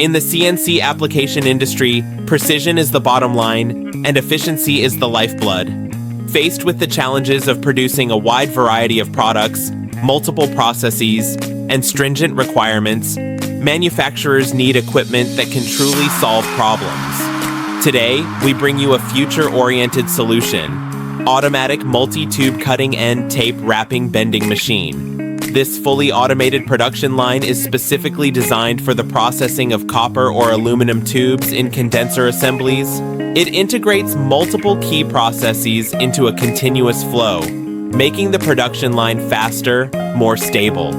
In the CNC application industry, precision is the bottom line, and efficiency is the lifeblood. Faced with the challenges of producing a wide variety of products, multiple processes, and stringent requirements, manufacturers need equipment that can truly solve problems. Today, we bring you a future-oriented solution: automatic multi-tube cutting-end tape wrapping bending machine. This fully automated production line is specifically designed for the processing of copper or aluminum tubes in condenser assemblies. It integrates multiple key processes into a continuous flow, making the production line faster, more stable.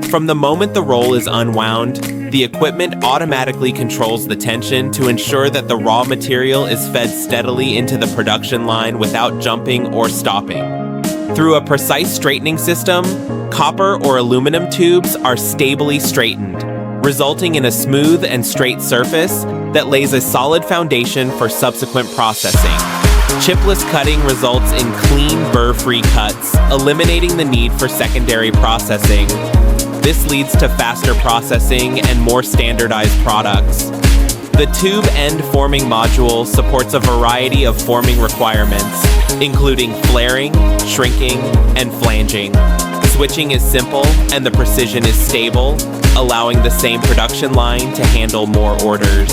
From the moment the roll is unwound, the equipment automatically controls the tension to ensure that the raw material is fed steadily into the production line without jumping or stopping. Through a precise straightening system, copper or aluminum tubes are stably straightened, resulting in a smooth and straight surface that lays a solid foundation for subsequent processing. Chipless cutting results in clean, burr-free cuts, eliminating the need for secondary processing. This leads to faster processing and more standardized products. The tube end forming module supports a variety of forming requirements, including flaring, shrinking, and flanging. Switching is simple and the precision is stable, allowing the same production line to handle more orders.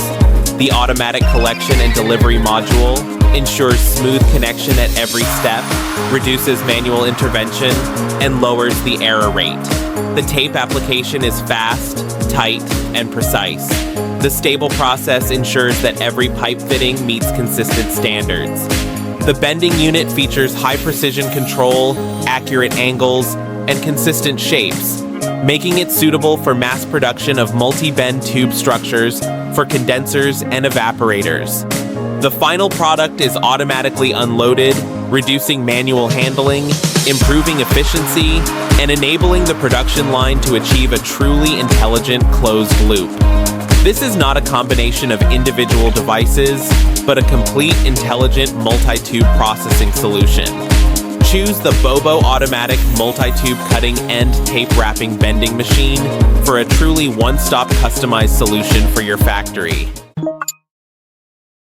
The automatic collection and delivery module ensures smooth connection at every step, reduces manual intervention, and lowers the error rate. The tape application is fast, tight, and precise. The stable process ensures that every pipe fitting meets consistent standards. The bending unit features high precision control, accurate angles, and consistent shapes, making it suitable for mass production of multi-bend tube structures for condensers and evaporators. The final product is automatically unloaded, reducing manual handling, improving efficiency, and enabling the production line to achieve a truly intelligent closed loop. This is not a combination of individual devices, but a complete intelligent multi-tube processing solution. Choose the Bobo Automatic Multi-Tube Cutting End Tape Wrapping Bending Machine for a truly one-stop customized solution for your factory.